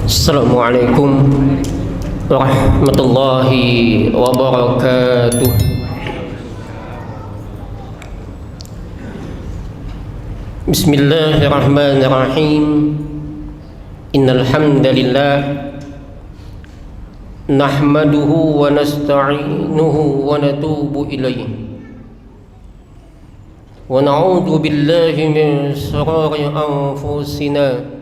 Assalamualaikum warahmatullahi wabarakatuh. Bismillahirrahmanirrahim. Innal hamdalillah nahmaduhu wa nasta'inuhu wa natubu ilayhi wa na'udzu billahi min shururi anfusina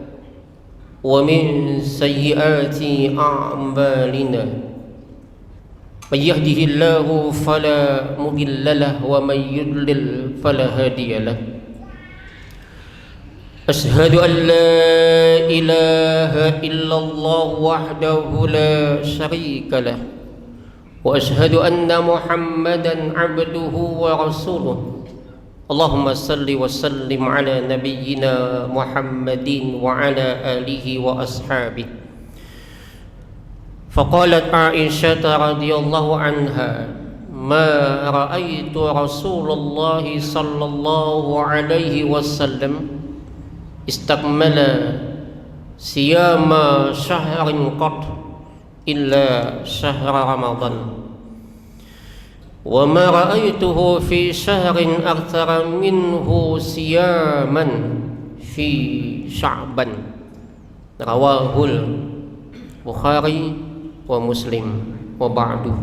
wa min sayyiati a'malina. May yahdihillahu fala mudilla lahu wa may yudlil fala hadiya lahu. Ashhadu an la ilaha illallah wahdahu la syarika lah wa ashhadu anna Muhammadan abduhu wa rasuluh. Allahumma salli wa sallim ala nabiyyina Muhammadin wa ala alihi wa ashabihi. Faqalat Aisyah radhiyallahu anha, ma ra'aitu Rasulullah sallallahu alaihi wasallam istakmala siyama syahrin qat illa syahra Ramadan. Wa ma ra'aituhu fi syahrin aktsara minhu siyaman fi Sya'ban. Rawahul Bukhari wa Muslim wa ba'du.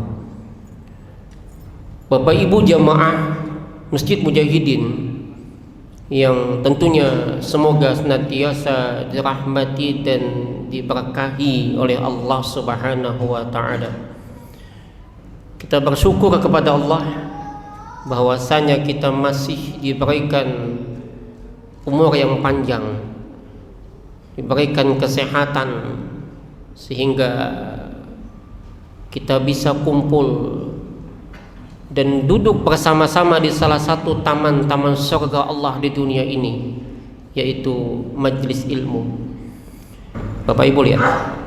Bapak Ibu jamaah Masjid Mujahidin yang tentunya semoga senantiasa dirahmati dan diberkahi oleh Allah Subhanahu wa taala. Kita bersyukur kepada Allah bahwasanya kita masih diberikan umur yang panjang, diberikan kesehatan sehingga kita bisa kumpul dan duduk bersama-sama di salah satu taman-taman surga Allah di dunia ini, yaitu majelis ilmu. Bapak Ibu lihat,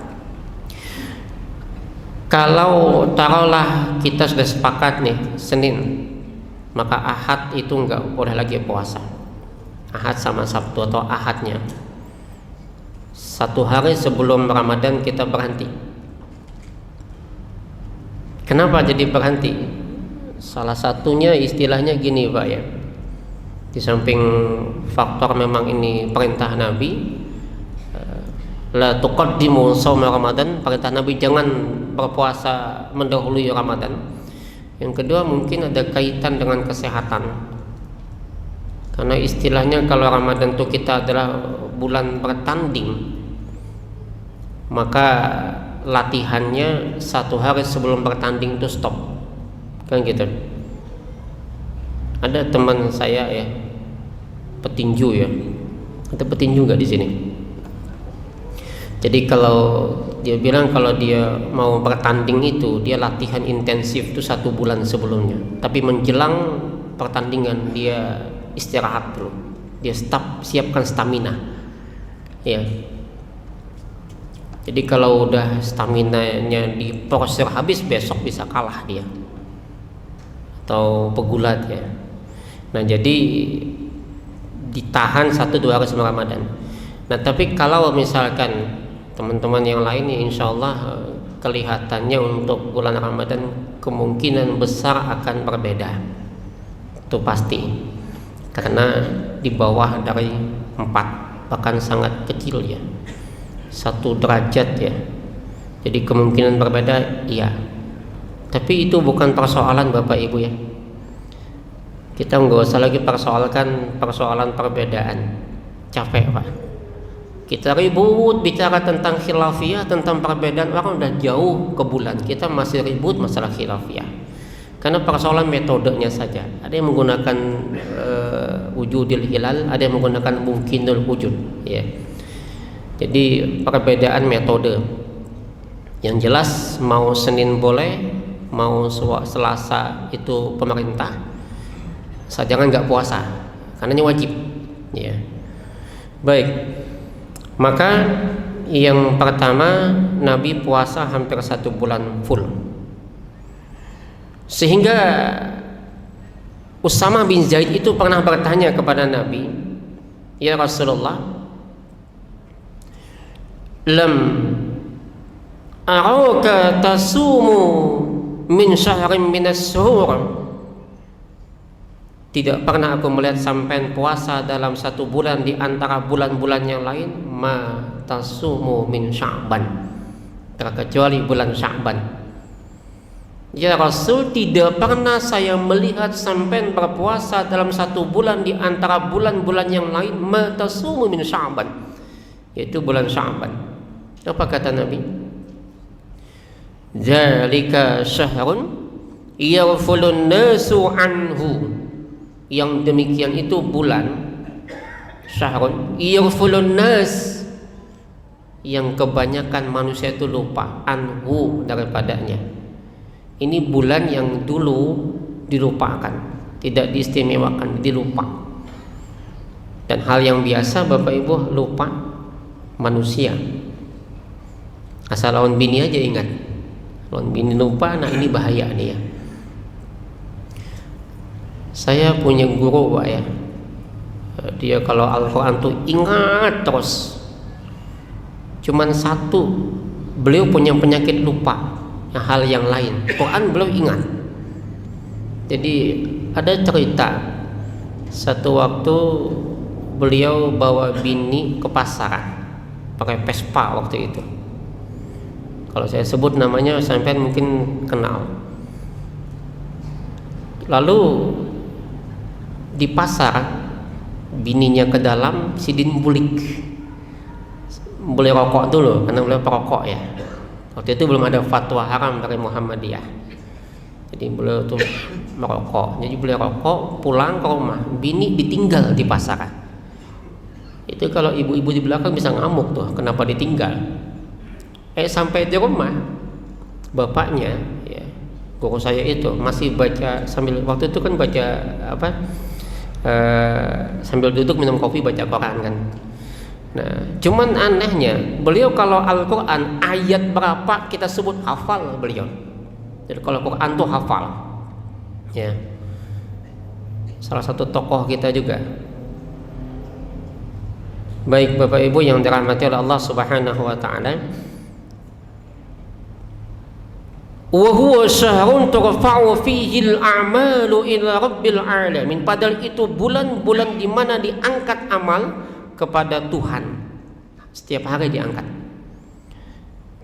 kalau taruhlah kita sudah sepakat nih Senin, maka Ahad itu enggak boleh lagi puasa. Ahad sama Sabtu atau Ahadnya satu hari sebelum Ramadan kita berhenti. Kenapa jadi berhenti? Salah satunya istilahnya gini Pak ya, di samping faktor memang ini perintah Nabi, la tuqaddimu shaum Ramadan, perintah Nabi jangan berpuasa mendahului Ramadan. Yang kedua mungkin ada kaitan dengan kesehatan, karena istilahnya kalau Ramadan itu kita adalah bulan bertanding, maka latihannya satu hari sebelum bertanding itu stop, kan gitu. Ada teman saya ya, petinju ya, ada petinju nggak di sini? Jadi kalau dia bilang kalau dia mau bertanding itu dia latihan intensif itu 1 bulan sebelumnya, tapi menjelang pertandingan dia istirahat dulu, dia siapkan stamina ya. Jadi kalau udah staminanya diproses habis, besok bisa kalah dia atau pegulat ya. Nah jadi ditahan 1-2 hari sebelum Ramadan. Nah tapi kalau misalkan teman-teman yang lain ya insya Allah kelihatannya untuk bulan Ramadan kemungkinan besar akan berbeda, itu pasti, karena di bawah dari 4, bahkan sangat kecil ya, 1 derajat ya. Jadi kemungkinan berbeda iya, tapi itu bukan persoalan Bapak Ibu ya. Kita nggak usah lagi persoalkan persoalan perbedaan, capek Pak. Kita ribut bicara tentang khilafiyah, tentang perbedaan, orang udah jauh ke bulan, kita masih ribut masalah khilafiyah. Karena persoalan metodenya saja. Ada yang menggunakan wujudil hilal, ada yang menggunakan mungkinul wujud ya. Jadi perbedaan metode. Yang jelas mau Senin boleh, mau Selasa itu pemerintah. Jangan nggak puasa, karena ini wajib ya. Baik. Maka yang pertama Nabi puasa hampir 1 bulan full, sehingga Usama bin Zaid itu pernah bertanya kepada Nabi, ya Rasulullah, lam araka tasumu min syahrin minas syuhur, tidak pernah aku melihat sampean puasa dalam satu bulan di antara bulan-bulan yang lain, ma tasumu min Sya'ban, terkecuali bulan Sya'ban. Ya Rasul, tidak pernah saya melihat sampean berpuasa dalam satu bulan di antara bulan-bulan yang lain, ma tasumu min Sya'ban, yaitu bulan Sya'ban. Apa kata Nabi? Dzalika syahrun yaghfulun nasu anhu, yang demikian itu bulan syahrun yaghfulun nas, yang kebanyakan manusia itu lupa, anhu, daripadanya. Ini bulan yang dulu dilupakan, tidak diistimewakan, dilupa. Dan hal yang biasa Bapak Ibu, lupa manusia. Asal lawan bini aja ingat, lawan bini lupa, nah ini bahaya nih ya. Saya punya guru Pak ya, dia kalau Al-Quran tuh ingat terus. Cuman satu, beliau punya penyakit lupa hal yang lain, Quran belum ingat. Jadi ada cerita, satu waktu beliau bawa bini ke pasaran pakai Vespa waktu itu. Kalau saya sebut namanya sampai mungkin kenal. Lalu di pasar, bininya ke dalam, sidin bulik, boleh rokok dulu karena beliau perokok ya. Waktu itu belum ada fatwa haram dari Muhammadiyah, jadi beliau tuh merokok. Jadi beliau rokok, pulang ke rumah, bini ditinggal di pasaran. Itu kalau ibu-ibu di belakang bisa ngamuk tuh, kenapa ditinggal. Sampai di rumah, bapaknya ya, guru saya itu masih baca sambil, waktu itu kan baca apa, sambil duduk minum kopi baca Quran kan. Nah, cuman anehnya beliau kalau Al-Quran ayat berapa kita sebut hafal beliau. Jadi kalau Quran tuh hafal ya. Salah satu tokoh kita juga. Baik Bapak Ibu yang dirahmati oleh Allah Subhanahu wa taala, wa huwa syahrun turfa'u fihi al-a'malu ila rabbil alamin, padahal itu bulan-bulan di mana diangkat amal kepada Tuhan, setiap hari diangkat.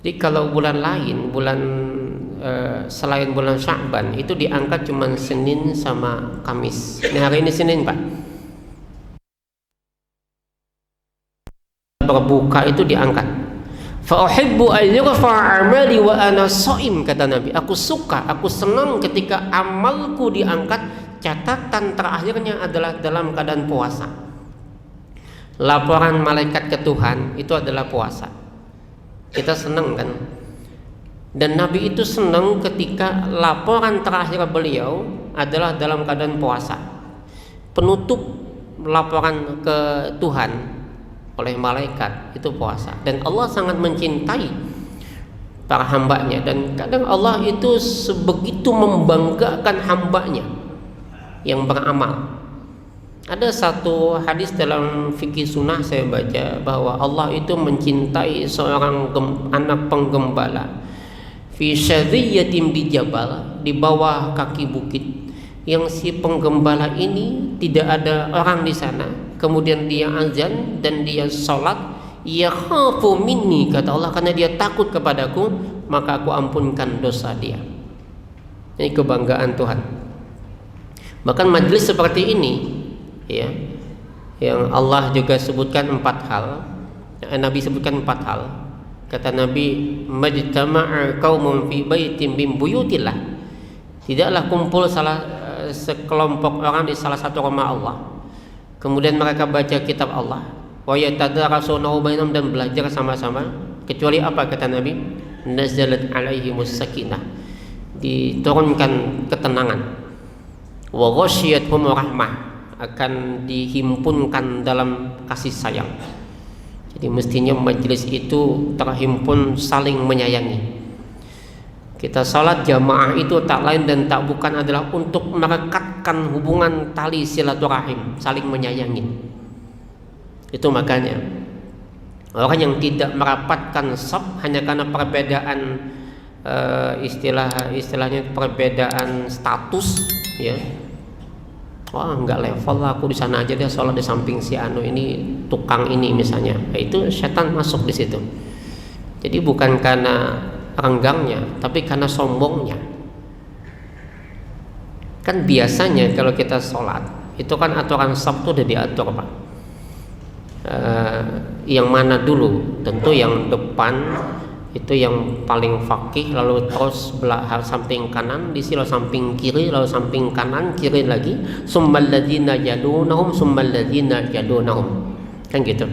Jadi kalau bulan lain, bulan selain bulan Sya'ban itu diangkat cuma Senin sama Kamis. Nah hari ini Senin Pak, berbuka itu diangkat. Fa uhibbu an yurfa'a amali wa ana shaim, kata Nabi, aku suka, aku senang ketika amalku diangkat, catatan terakhirnya adalah dalam keadaan puasa. Laporan malaikat ke Tuhan itu adalah puasa. Kita senang kan? Dan Nabi itu senang ketika laporan terakhir beliau adalah dalam keadaan puasa. Penutup laporan ke Tuhan oleh malaikat itu puasa. Dan Allah sangat mencintai para hambanya, dan kadang Allah itu sebegitu membanggakan hambanya yang beramal. Ada satu hadis dalam fikih sunnah saya baca bahwa Allah itu mencintai seorang anak penggembala fi syadhiyatin di jabal, di bawah kaki bukit, yang si penggembala ini tidak ada orang di sana, kemudian dia azan dan dia salat, yakhafu minni, kata Allah, karena dia takut kepadaku maka aku ampunkan dosa dia. Ini kebanggaan Tuhan. Bahkan majlis seperti ini ya, yang Allah juga sebutkan 4 hal, Nabi sebutkan 4 hal. Kata Nabi, majtama'a qaumun fi baitin min buyutillah, tidaklah kumpul sekelompok orang di salah satu rumah Allah, kemudian mereka baca kitab Allah, wa yatadarasunahu bainahum, dan belajar sama-sama, kecuali apa kata Nabi, nazalat alaihimus sakinah, diturunkan ketenangan, wa ghasyiyatuhum rahmah, akan dihimpunkan dalam kasih sayang. Jadi mestinya majelis itu terhimpun saling menyayangi. Kita salat jamaah itu tak lain dan tak bukan adalah untuk merekatkan hubungan tali silaturahim, saling menyayangi. Itu makanya Orang yang tidak merapatkan shaf hanya karena perbedaan istilahnya perbedaan status, ya. Wah, nggak level lah, aku di sana aja deh sholat di samping si anu ini, tukang ini misalnya. Nah, itu setan masuk di situ. Jadi bukan karena renggangnya, tapi karena sombongnya. Kan biasanya kalau kita sholat itu kan aturan shaf itu udah diatur, Pak. Yang mana dulu? Tentu yang depan itu yang paling fakih, lalu terus belah samping kanan, di sini samping kiri, lalu samping kanan, kiri lagi, summal ladzina yalunahum summal ladzina yalunahum. Kan gitu.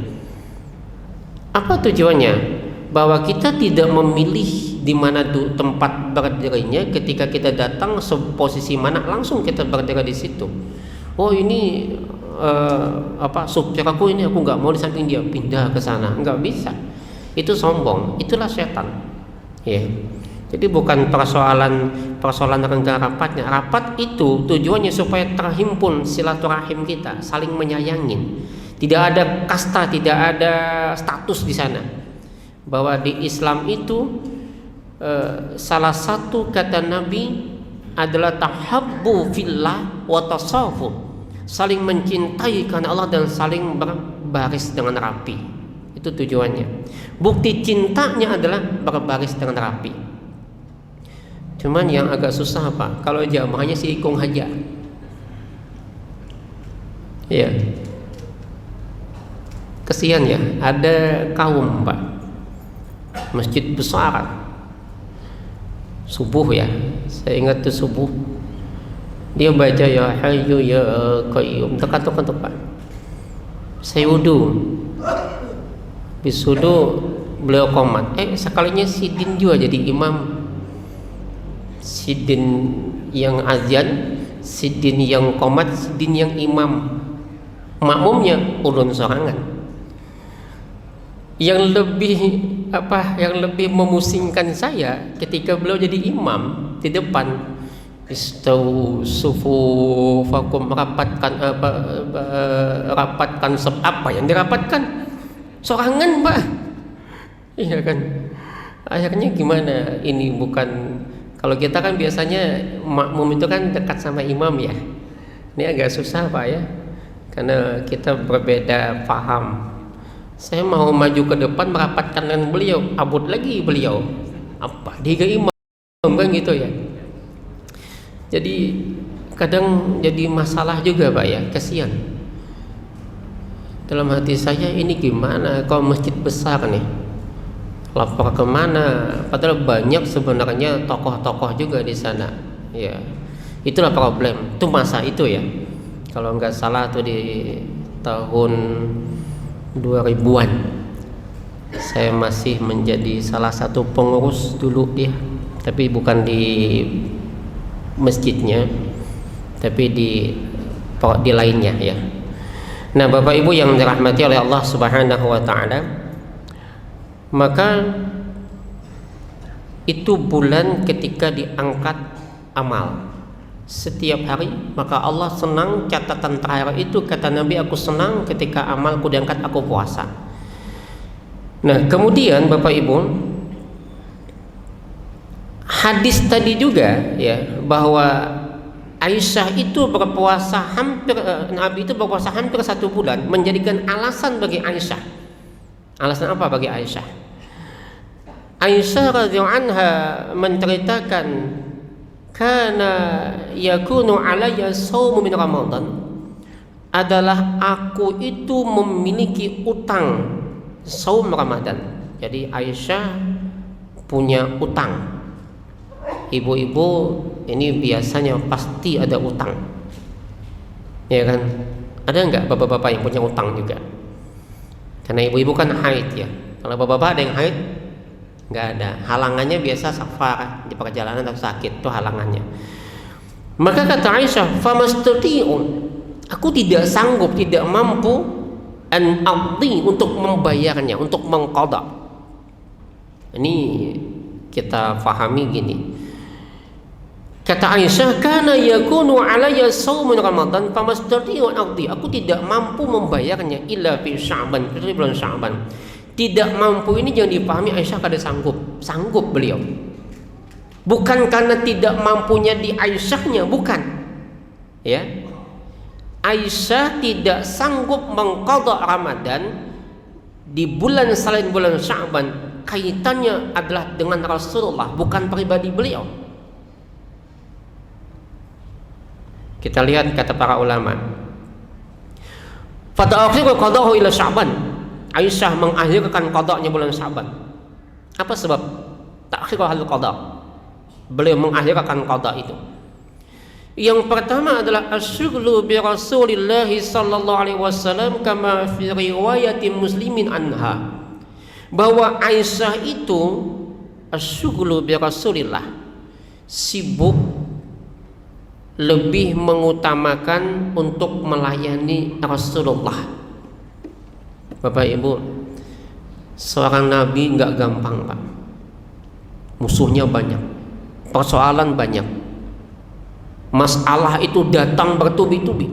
Apa tujuannya? Bahwa kita tidak memilih di mana tempat berdirinya. Ketika kita datang posisi mana, langsung kita berdiri di situ. Oh, ini supir aku ini, aku nggak mau di samping dia, pindah ke sana. Nggak bisa. Itu sombong, itulah setan, ya. Jadi bukan persoalan renggang rapatnya. Rapat itu tujuannya supaya terhimpun silaturahim kita, saling menyayangin. Tidak ada kasta, tidak ada status di sana. Bahwa di Islam itu salah satu kata Nabi adalah tahabbu fillah wa tasafu, saling mencintai karena Allah dan saling berbaris dengan rapi. Itu tujuannya. Bukti cintanya adalah berbaris dengan rapi. Cuman yang agak susah apa? Kalau jamaahnya si ikung haja. Iya. Kesian ya, ada kaum, Pak. Masjid besar. Subuh ya. Saya ingat tuh subuh. Dia baca ya Hayyu ya Qayyum. Tekan-tekan, Pak. Saya wudu. Bisudu beliau komat. Sekalinya Sidin juga jadi imam. Sidin yang azan, Sidin yang komat, Sidin yang imam. Makmumnya ulun sorangan. Yang lebih memusingkan saya ketika beliau jadi imam di depan. Istau sufufakum, rapatkan apa yang dirapatkan? Sorangan, Pak. Iya kan. Akhirnya gimana? Ini bukan, kalau kita kan biasanya makmum itu kan dekat sama imam ya. Ini agak susah, Pak ya. Karena kita berbeda paham. Saya mau maju ke depan merapatkan dengan beliau, abut lagi beliau. Apa? Dia imam kan gitu ya. Jadi kadang jadi masalah juga, Pak ya. Kasihan. Dalam hati saya, ini gimana kalau masjid besar nih, lapor kemana? Padahal banyak sebenarnya tokoh-tokoh juga di sana. Ya, itulah problem. Itu masa itu ya. Kalau nggak salah tuh di tahun 2000-an. Saya masih menjadi salah satu pengurus dulu ya, tapi bukan di masjidnya, tapi di lainnya ya. Nah, Bapak Ibu yang dirahmati oleh Allah Subhanahu wa taala, maka itu bulan ketika diangkat amal setiap hari, maka Allah senang. Catatan terakhir itu kata Nabi, aku senang ketika amalku diangkat, aku puasa. Nah, kemudian Bapak Ibu, hadis tadi juga ya, bahwa Aisyah itu berpuasa Nabi itu berpuasa hampir 1 bulan, menjadikan alasan bagi Aisyah. Alasan apa bagi Aisyah? Aisyah radhiyallahu anha menceritakan, kana yakunu alayya shaumu min Ramadan, adalah aku itu memiliki utang saum Ramadan. Jadi Aisyah punya utang. Ibu-ibu ini biasanya pasti ada utang, ya kan? Ada nggak bapak-bapak yang punya utang juga? Karena ibu-ibu kan haid ya. Kalau bapak-bapak ada yang haid, nggak ada. Halangannya biasa safar di perjalanan atau sakit, itu halangannya. Maka kata Aisyah, famastati'un, aku tidak sanggup, tidak mampu an aqdi, untuk membayarnya, untuk mengqadha. Ini kita fahami gini. Kata Aisyah, kana yakunu alayya shaumun Ramadan famastati'u aqdi, aku tidak mampu membayarnya illa fi Sya'ban, kecuali bulan Sya'ban. tidak mampu ini jangan dipahami Aisyah kada sanggup beliau. Bukan karena tidak mampunya di Aisyahnya, bukan. Ya. Aisyah tidak sanggup mengqadha Ramadan di bulan selain bulan Sya'ban, kaitannya adalah dengan Rasulullah, bukan pribadi beliau. Kita lihat kata para ulama. Pada akhir qadahu ila Sya'ban. Aisyah mengakhirkan qadanya bulan Sya'ban. Apa sebab takhir al-qada? Beliau mengakhirkan qada itu. Yang pertama adalah asyghlu bi Rasulillah sallallahu alaihi wasallam kama fi riwayat Muslimin anha. Bahwa Aisyah itu asyghlu bi Rasulillah, sibuk lebih mengutamakan untuk melayani Rasulullah. Bapak Ibu, seorang nabi nggak gampang, Pak. Musuhnya banyak, persoalan banyak. Masalah itu datang bertubi-tubi.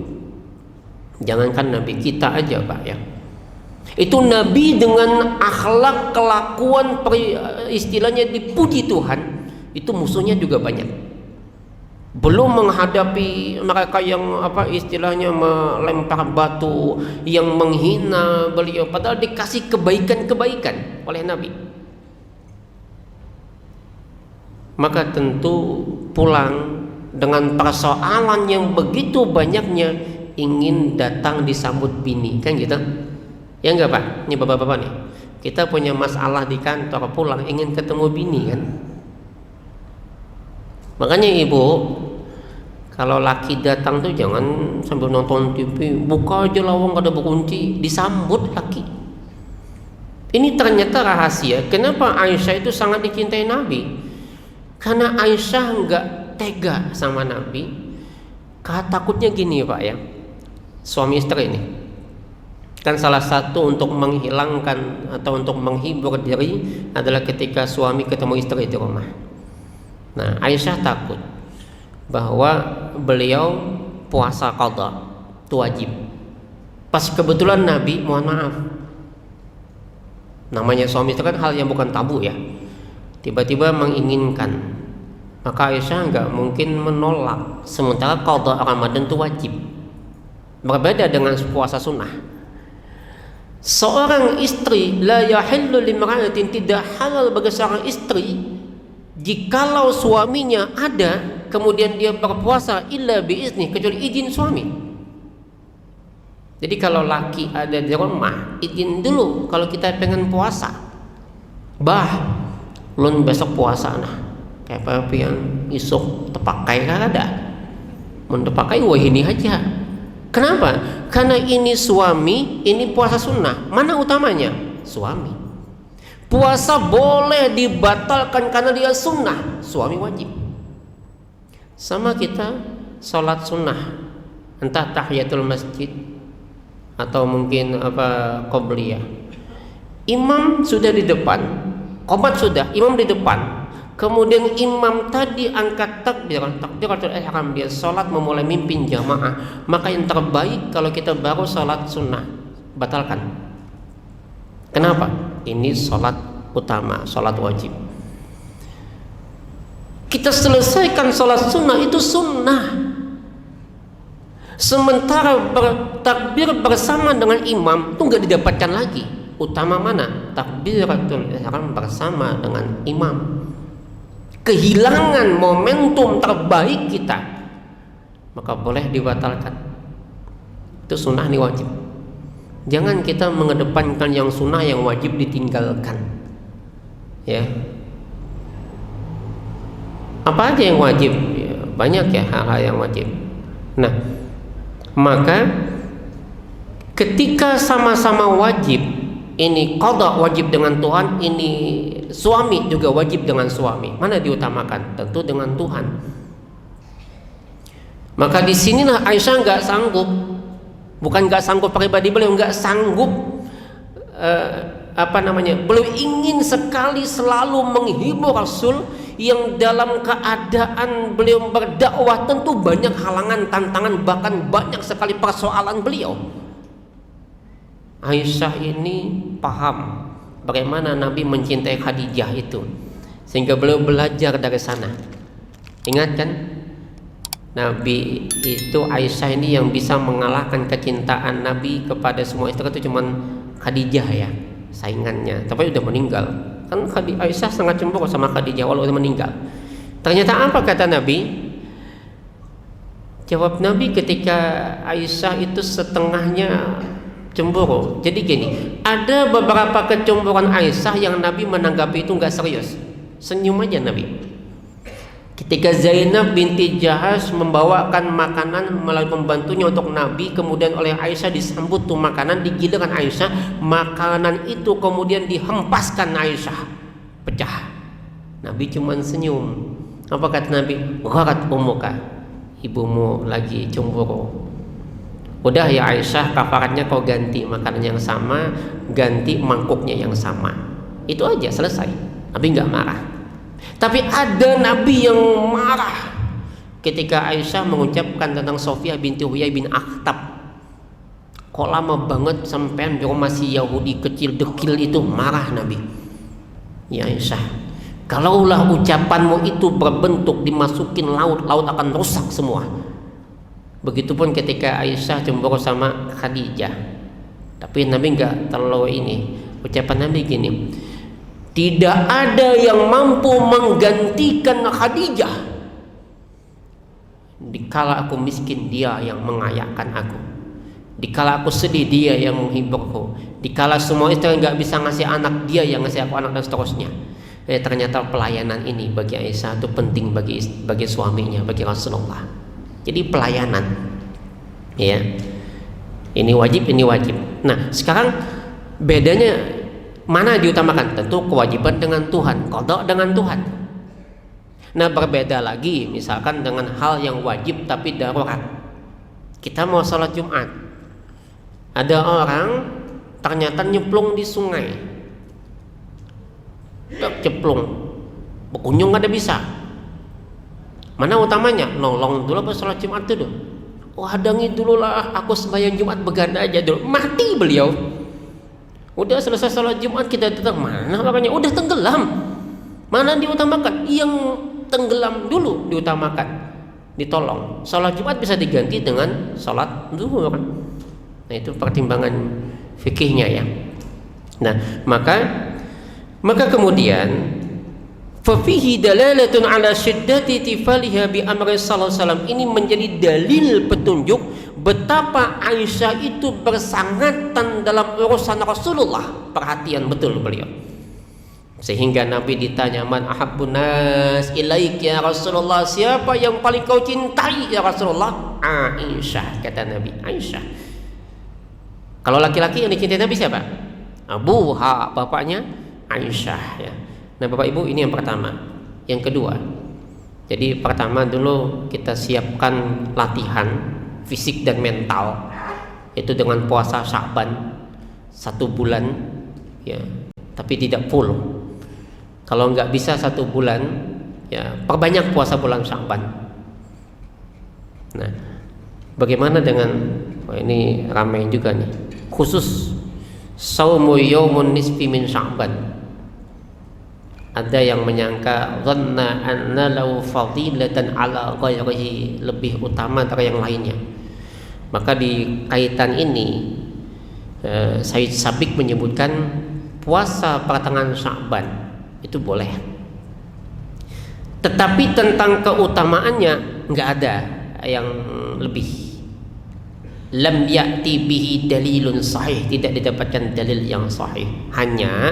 Jangankan nabi, kita aja, Pak, ya. Itu nabi dengan akhlak, kelakuan, istilahnya dipuji Tuhan, itu musuhnya juga banyak. Belum menghadapi mereka yang istilahnya melempar batu, yang menghina beliau, padahal dikasih kebaikan-kebaikan oleh nabi. Maka tentu pulang dengan persoalan yang begitu banyaknya, ingin datang disambut bini, kan gitu? Ya enggak, Pak? Ini bapak-bapak nih, kita punya masalah di kantor, pulang ingin ketemu bini, kan? Makanya ibu, kalau laki datang tuh jangan sambil nonton TV, buka aja lawang kada berkunci, disambut laki. Ini ternyata rahasia kenapa Aisyah itu sangat dicintai Nabi. Karena Aisyah enggak tega sama Nabi. Takutnya gini, Pak, ya. Suami istri ini kan salah satu untuk menghilangkan atau untuk menghibur diri adalah ketika suami ketemu istri di rumah. Nah, Aisyah takut bahwa beliau puasa qadha, itu wajib. Pas kebetulan Nabi, mohon maaf, namanya suami itu kan hal yang bukan tabu, ya. Tiba-tiba menginginkan, maka Aisyah nggak mungkin menolak. Sementara qadha Ramadan itu wajib, berbeda dengan puasa sunnah. Seorang istri la yahillu limra'atin, tidak halal bagi seorang istri jikalau suaminya ada kemudian dia berpuasa illa biizni, kecuali izin suami. Jadi kalau laki ada di rumah, izin dulu kalau kita pengen puasa. Lun besok puasa nah. Kayak apa yang isuk tepakai kan ada. Mun tepakai wah ini aja. Kenapa? Karena ini suami, ini puasa sunnah. Mana utamanya? Suami. Puasa boleh dibatalkan karena dia sunnah, suami wajib. Sama kita sholat sunnah, entah tahiyatul masjid atau mungkin qobliyah. Imam sudah di depan, qomat sudah, imam di depan. Kemudian imam tadi angkat takbiratul ihram, dia sholat memulai mimpin jamaah. Maka yang terbaik kalau kita baru sholat sunnah, batalkan. Kenapa? Ini sholat utama, sholat wajib. Kita selesaikan sholat sunnah, itu sunnah. Sementara bertakbir bersama dengan imam itu nggak didapatkan lagi. Utama mana? Takbiratul ihram bersama dengan imam. Kehilangan momentum terbaik kita, maka boleh dibatalkan. Itu sunnah, ini wajib. Jangan kita mengedepankan yang sunnah, yang wajib ditinggalkan. Ya. Apa aja yang wajib? Ya, banyak ya hal-hal yang wajib. Nah, maka ketika sama-sama wajib, ini qadha wajib dengan Tuhan, ini suami juga wajib dengan suami. Mana diutamakan? Tentu dengan Tuhan. Maka di sinilah Aisyah nggak sanggup, bukan nggak sanggup pribadi beliau, nggak sanggup beliau ingin sekali selalu menghibur Rasul yang dalam keadaan beliau berdakwah tentu banyak halangan, tantangan, bahkan banyak sekali persoalan beliau. Aisyah ini paham bagaimana Nabi mencintai Khadijah itu, sehingga beliau belajar dari sana. Ingat kan, Nabi itu Aisyah ini yang bisa mengalahkan kecintaan Nabi kepada semua istri itu cuman Khadijah ya, saingannya, tapi udah meninggal. Kan Aisyah sangat cemburu sama Khadijah walau udah meninggal. Ternyata apa kata Nabi? Jawab Nabi ketika Aisyah itu setengahnya cemburu. Jadi gini, ada beberapa kecemburuan Aisyah yang Nabi menanggapi itu nggak serius, senyum aja Nabi. Ketika Zainab binti Jahash membawakan makanan melalui pembantunya untuk Nabi, kemudian oleh Aisyah disambut tuh makanan, digiliran Aisyah, makanan itu kemudian dihempaskan Aisyah, pecah. Nabi cuman senyum. Apa kata Nabi? Gharat ummuka, ibumu lagi cemburu. Udah ya Aisyah, kafaratnya kau ganti makanan yang sama, ganti mangkuknya yang sama. Itu aja, selesai. Nabi nggak marah. Tapi ada Nabi yang marah ketika Aisyah mengucapkan tentang Sofia binti Huyai bin Akhtab. Kok lama banget sampean masih Yahudi kecil dekil itu, marah Nabi. Ya Aisyah, kalaulah ucapanmu itu berbentuk dimasukin laut, laut akan rusak semua. Begitupun ketika Aisyah cemburu sama Khadijah. Tapi Nabi nggak terlalu ini. Ucapan Nabi gini, tidak ada yang mampu menggantikan Khadijah. Dikala aku miskin, dia yang mengayakan aku. Dikala aku sedih, dia yang menghiburku. Dikala semua istri nggak bisa ngasih anak, dia yang ngasih aku anak, dan seterusnya. Ternyata pelayanan ini bagi Aisyah itu penting bagi suaminya, bagi Rasulullah. Jadi pelayanan, ya, ini wajib, ini wajib. Nah, sekarang bedanya mana diutamakan? Tentu kewajiban dengan Tuhan, qada dengan Tuhan. Nah, berbeda lagi misalkan dengan hal yang wajib tapi darurat. Kita mau sholat Jumat, ada orang ternyata nyemplung di sungai, ceplung, berkunjung nggak ada bisa. Mana utamanya? Nolong dulu apa sholat Jumat dulu? Oh, hadangi dulu lah, aku sembahyang Jumat beganda aja dulu. Mati beliau. Udah selesai sholat Jumat kita datang, mana orangnya? Udah tenggelam. Mana diutamakan? Yang tenggelam dulu diutamakan, ditolong. Sholat Jumat bisa diganti dengan sholat zuhur. Nah, itu pertimbangan fikihnya ya. Nah, maka kemudian fafihi dalalatun ala syiddati tifaliha bi amri sallallahu alaihi wasallam, ini menjadi dalil petunjuk betapa Aisyah itu bersangatan dalam urusan Rasulullah, perhatian betul beliau. Sehingga Nabi ditanya, man ahabbun nas ilaik ya Rasulullah, siapa yang paling kau cintai ya Rasulullah? Aisyah, kata Nabi, Aisyah. Kalau laki-laki yang dicintai Nabi siapa? Abuha, bapaknya Aisyah ya. Nah, Bapak Ibu, ini yang pertama. Yang kedua, jadi pertama dulu kita siapkan latihan fisik dan mental, itu dengan puasa Sya'ban 1 bulan ya, tapi tidak full. Kalau nggak bisa 1 bulan ya, perbanyak puasa bulan Sya'ban. Nah, bagaimana dengan ini ramai juga nih, khusus saumu yaumun nisfi min Sya'ban. Ada yang menyangka dhanna anna lahu fadilatan ala ghairihi, lebih utama dari yang lainnya. Maka di kaitan ini Said Sabiq menyebutkan puasa pertengahan Sya'ban itu boleh. Tetapi tentang keutamaannya nggak ada yang lebih. Lam ya'ti bihi dalilun sahih, tidak didapatkan dalil yang sahih. Hanya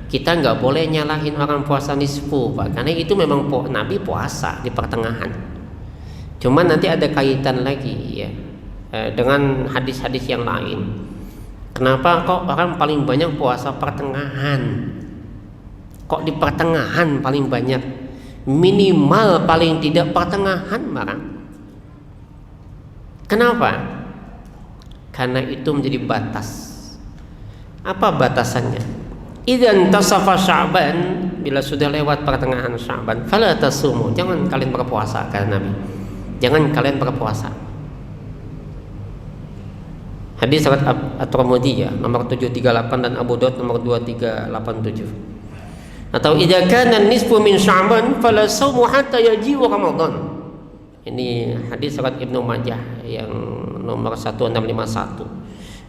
kita nggak boleh nyalahin orang puasa nisfu, Pak, karena itu memang Nabi puasa di pertengahan. Cuman nanti ada kaitan lagi ya dengan hadis-hadis yang lain. Kenapa kok orang paling banyak puasa pertengahan? Kok di pertengahan paling banyak? Minimal paling tidak pertengahan barang. Kenapa? Karena itu menjadi batas. Apa batasannya? Idzan tasafa Sya'ban, bila sudah lewat pertengahan Sya'ban, fala tasumu, jangan kalian berpuasa, kata Nabi. Jangan kalian berpuasa. Hadis riwayat At-Tirmidzi ya, nomor 738 dan Abu Daud nomor 2387. Atau idza kana nisfu min Sya'ban fala shaumu hatta yaji'u Ramadan. Ini hadis riwayat Ibnu Majah yang nomor 1651.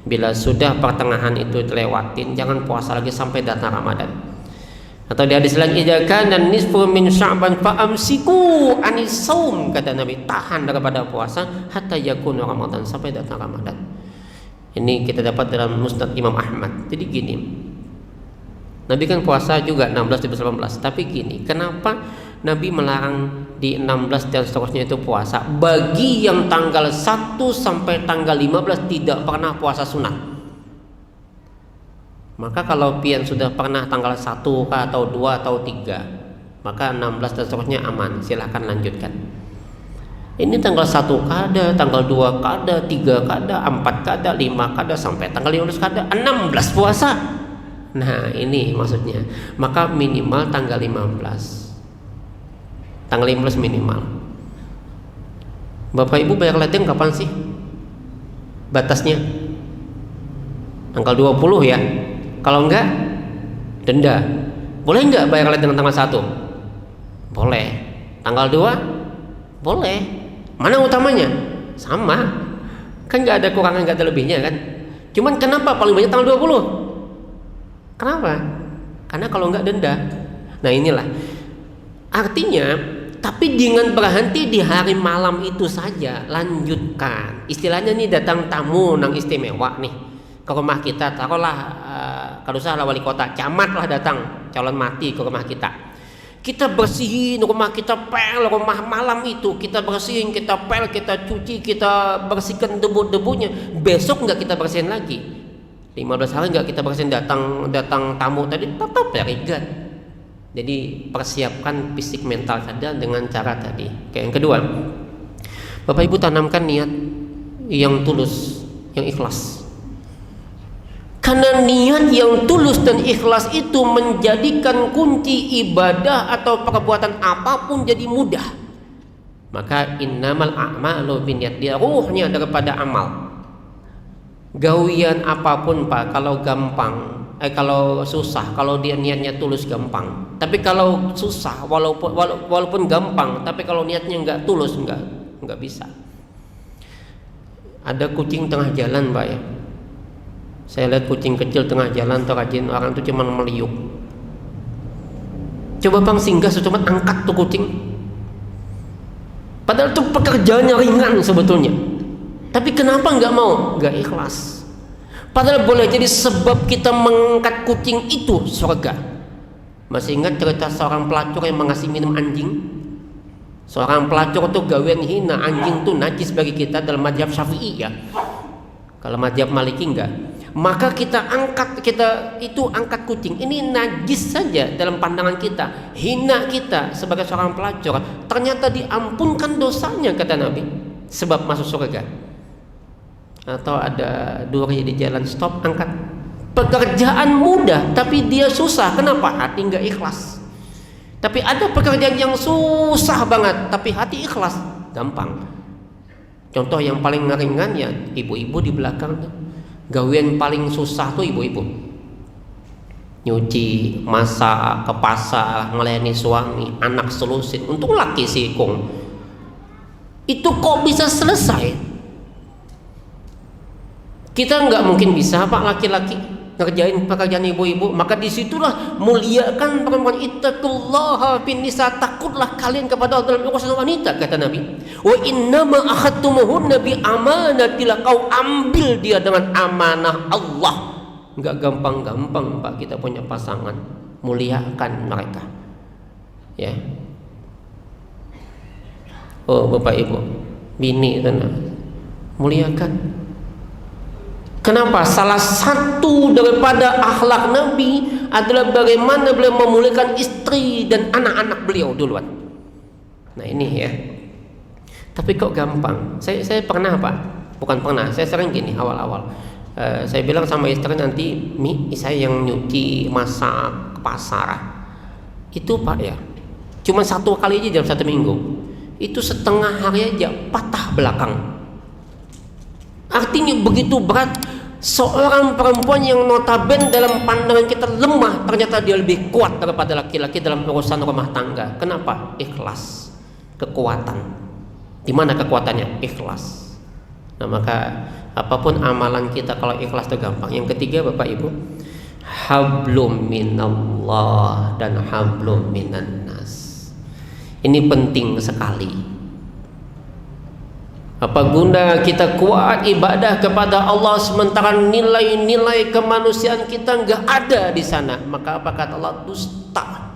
Bila sudah pertengahan itu terlewatin, jangan puasa lagi sampai datang Ramadan. Atau di hadis lain, idza kana nisfu min Sya'ban fa amsiku anis shaum, kata Nabi, tahan daripada puasa hatta yakun Ramadan, sampai datang Ramadan. Ini kita dapat dalam Musnad Imam Ahmad. Jadi gini, Nabi kan puasa juga 16 dan 18. Tapi gini, kenapa Nabi melarang di 16 dan seterusnya itu puasa bagi yang tanggal 1 sampai tanggal 15 tidak pernah puasa sunat? Maka kalau pian sudah pernah tanggal 1 atau 2 atau 3, maka 16 dan seterusnya aman, silahkan lanjutkan. Ini tanggal 1 kada, tanggal 2 kada, 3 kada, 4 kada, 5 kada, sampai tanggal 15 kada, 16 puasa. Nah ini maksudnya. Maka minimal tanggal 15. Tanggal 15 minimal. Bapak Ibu bayar ledeng kapan sih? Batasnya tanggal 20 ya. Kalau enggak, denda. Boleh enggak bayar ledeng tanggal 1? Boleh. Tanggal 2? Boleh. Mana utamanya? Sama. Kan enggak ada kurangan, enggak ada lebihnya kan? Cuman kenapa paling banyak tanggal 20? Kenapa? Karena kalau enggak denda. Nah inilah. Artinya, tapi jangan berhenti di hari malam itu saja, lanjutkan. Istilahnya nih datang tamu nang istimewa nih ke rumah kita, taruhlah kalau salah wali kota, camat lah datang, calon mati ke rumah kita. Kita bersihin rumah kita, pel rumah malam itu kita bersihin, kita pel, kita cuci, kita bersihkan debu-debunya. Besok nggak kita bersihin lagi. 15 hari nggak kita bersihin, datang tamu tadi tetap very good. Jadi persiapkan fisik mental saja dengan cara tadi. Oke, yang kedua, Bapak Ibu tanamkan niat yang tulus, yang ikhlas. Karena niat yang tulus dan ikhlas itu menjadikan kunci ibadah atau perbuatan apapun jadi mudah. Maka innamal a'malu binniyat, dia ruhnya daripada amal. Gawian apapun Pak, kalau gampang, kalau susah, kalau dia niatnya tulus gampang. Tapi kalau susah, walaupun gampang, tapi kalau niatnya nggak tulus, nggak bisa. Ada kucing tengah jalan Pak ya. Saya lihat kucing kecil tengah jalan terajin, orang itu cuma meliuk. Coba Bang singgah, cuma angkat tuh kucing. Padahal itu pekerjaannya ringan sebetulnya. Tapi kenapa nggak mau? Nggak ikhlas. Padahal boleh jadi sebab kita mengangkat kucing itu surga. Masih ingat cerita seorang pelacur yang mengasih minum anjing? Seorang pelacur itu gawean hina, anjing itu najis bagi kita dalam mazhab Syafi'i ya. Kalau mazhab Maliki enggak. Maka kita angkat kucing ini najis saja dalam pandangan kita, hina kita sebagai seorang pelacur. Ternyata diampunkan dosanya kata Nabi, sebab masuk surga. Atau ada duri di jalan, stop, angkat. Pekerjaan mudah tapi dia susah. Kenapa? Hati nggak ikhlas. Tapi ada pekerjaan yang susah banget tapi hati ikhlas, gampang. Contoh yang paling ringan ya ibu-ibu di belakang tuh. Gawean paling susah tuh ibu-ibu. Nyuci, masak, ke pasar, melayani suami, anak selusin. Untuk laki sikung. Itu kok bisa selesai? Kita nggak mungkin bisa Pak laki-laki ngerjain pekerjaan ibu-ibu. Maka disitulah muliakan perempuan. Ittaqullaha fin nisa, takutlah kalian kepada Allah dalam urusan wanita kata Nabi. Wa innama akhadtumuhunna bi amanatil, kau ambil dia dengan amanah Allah. Nggak gampang-gampang Pak kita punya pasangan. Muliakan mereka ya. Oh Bapak Ibu, bini tenang, muliakan. Kenapa? Salah satu daripada akhlak Nabi adalah bagaimana beliau memuliakan istri dan anak-anak beliau duluan. Nah ini ya. Tapi kok gampang? Saya pernah Pak, bukan pernah. Saya sering gini awal-awal. Saya bilang sama istri nanti, Mi, saya yang nyuci, masak, ke pasar. Itu Pak ya. Cuma satu kali aja dalam 1 minggu. Itu setengah hari aja patah belakang. Artinya begitu berat. Seorang perempuan yang notabene dalam pandangan kita lemah, ternyata dia lebih kuat daripada laki-laki dalam urusan rumah tangga. Kenapa? Ikhlas. Kekuatan. Di mana kekuatannya? Ikhlas. Nah, maka apapun amalan kita kalau ikhlas itu gampang. Yang ketiga, Bapak Ibu, hablum minallah dan hablum minan nas. Ini penting sekali. Apa guna kita kuat ibadah kepada Allah sementara nilai-nilai kemanusiaan kita enggak ada di sana? Maka apa kata Allah? Dusta.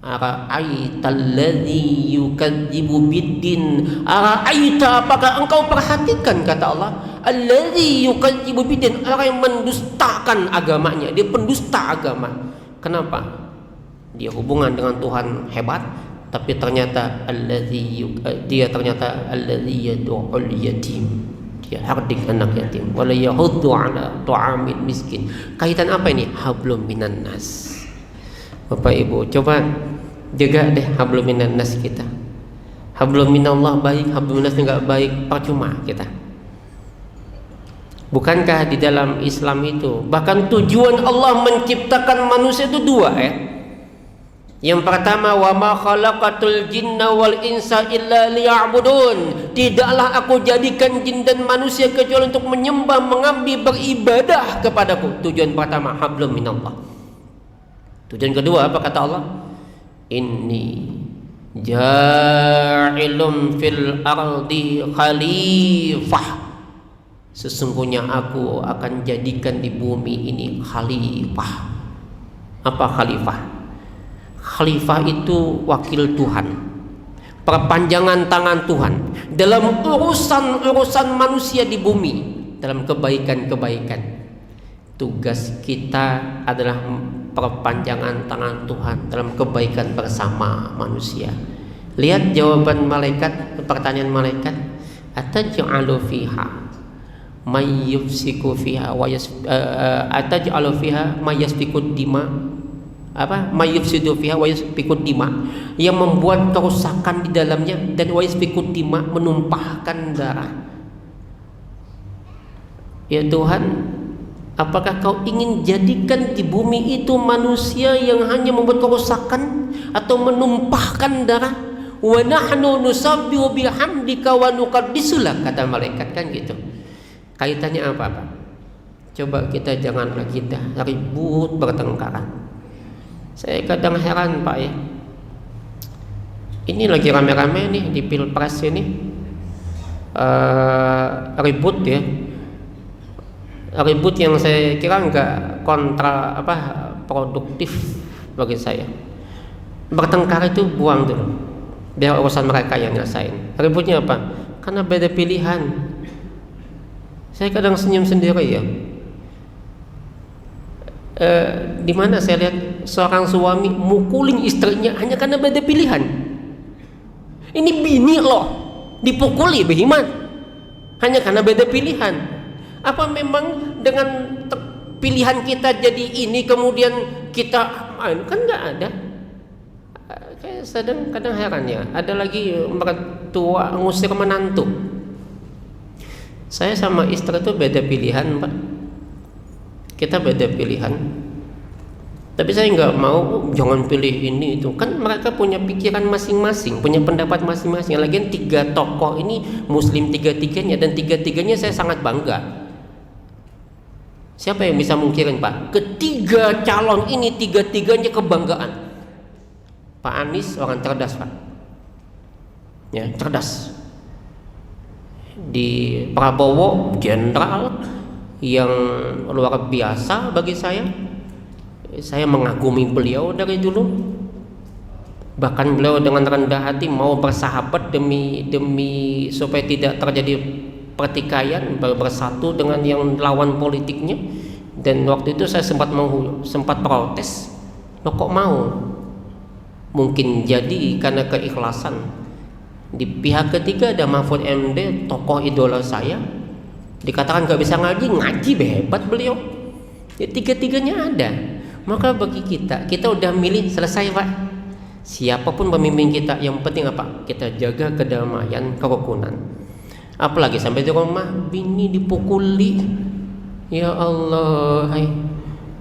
Ara'aital ladzi yukadzibu biddin. Ara'aita, apakah engkau perhatikan, kata Allah, alladzi yukadzibu biddin, orang yang mendustakan agamanya, dia pendusta agama. Kenapa? Dia hubungan dengan Tuhan hebat, tapi ternyata dia ternyata alladzi yad'ul yatim, dia hardik anak yatim, wala yahuddu ala ta'amil miskin. Kaitan apa ini? Hablum minan nas. Bapak Ibu, coba jaga deh hablum minan nas kita. Hablum minallah baik, hablum minan nas enggak baik, percuma kita. Bukankah di dalam Islam itu bahkan tujuan Allah menciptakan manusia itu dua ya? Yang pertama, wa ma khalaqatul jinna wal insa illa liya'budun. Tidaklah aku jadikan jin dan manusia kecuali untuk menyembah, mengabdi, beribadah kepadaku. Tujuan pertama, hablum minallah. Tujuan kedua apa kata Allah? Inni ja'ilum fil ardi khalifah. Sesungguhnya aku akan jadikan di bumi ini khalifah. Apa khalifah? Khalifah itu wakil Tuhan, perpanjangan tangan Tuhan dalam urusan manusia di bumi, dalam kebaikan-kebaikan. Tugas kita adalah perpanjangan tangan Tuhan dalam kebaikan bersama manusia. Lihat jawaban malaikat, pertanyaan malaikat, ataj'alu fiha may yufsiku fiha wa ataj'alu fiha may yasfiku dima, apa may yufsidu fiha wa yasfiku dima, yang membuat kerusakan di dalamnya, dan wa yasfiku dima, menumpahkan darah. Ya Tuhan, apakah kau ingin jadikan di bumi itu manusia yang hanya membuat kerusakan atau menumpahkan darah? Wa nahnu nusabbihu bihamdika wa nuqaddisu lak, kata malaikat, kan gitu. Kaitannya apa, Pak? Coba kita jangan lagi dah ribut bertengkaran. Saya kadang heran, Pak ya. Ini lagi rame-rame nih di Pilpres ini, ribut ya. Ribut yang saya kira enggak produktif bagi saya. Bertengkar itu buang dulu, biar urusan mereka yang nyelesain. Ributnya apa? Karena beda pilihan. Saya kadang senyum sendiri ya. Di mana saya lihat seorang suami mukulin istrinya hanya karena beda pilihan. Ini bini loh dipukuli behiman hanya karena beda pilihan. Apa memang dengan pilihan kita jadi ini kemudian kita kan nggak ada? Kayak kadang heran ya. Ada lagi mertua ngusir menantu. Saya sama istri itu beda pilihan, Pak. Kita beda pilihan. Tapi saya nggak mau jangan pilih ini itu. Kan mereka punya pikiran masing-masing, punya pendapat masing-masing. Lagian 3 tokoh ini Muslim tiga-tiganya, dan tiga-tiganya saya sangat bangga. Siapa yang bisa mungkirin, Pak? Ketiga calon ini tiga-tiganya kebanggaan. Pak Anies orang cerdas, Pak. Ya, cerdas. Di Prabowo jenderal yang luar biasa bagi saya. Saya mengagumi beliau dari dulu. Bahkan beliau dengan rendah hati mau bersahabat demi supaya tidak terjadi pertikaian, bersatu dengan yang lawan politiknya. Dan waktu itu saya sempat protes. Loh kok mau? Mungkin jadi karena keikhlasan. Di pihak ketiga ada Mahfud MD, tokoh idola saya. Dikatakan gak bisa ngaji hebat beliau. Ya, tiga-tiganya ada. Maka bagi kita udah milih, selesai, Pak. Siapapun pemimpin kita, yang penting apa? Kita jaga kedamaian, kerukunan. Apalagi sampai di rumah bini dipukuli. Ya Allah, hai.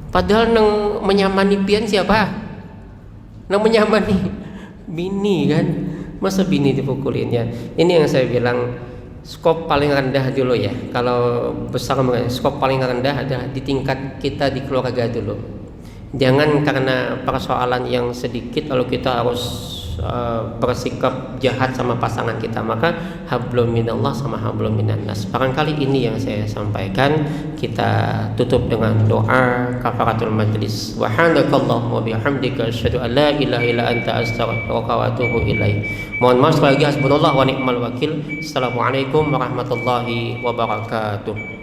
Padahal nang menyamani pian siapa? Nang menyamani bini kan. Masa bini dipukulin ya? Ini yang saya bilang skop paling rendah dulu ya. Kalau besar skop paling rendah adalah di tingkat kita di keluarga dulu. Jangan karena persoalan yang sedikit lalu kita harus bersikap jahat sama pasangan kita. Maka hablum minallah sama hablum minannas. Barangkali ini yang saya sampaikan. Kita tutup dengan doa kafaratul majlis. Subhanakallahumma wa bihamdika asyhadu an la ilaha illa anta astaghfiruka wa atubu ilaik. Mohon maaf sekali lagi, hasbunallah wa ni'mal wakil. Assalamualaikum warahmatullahi wabarakatuh.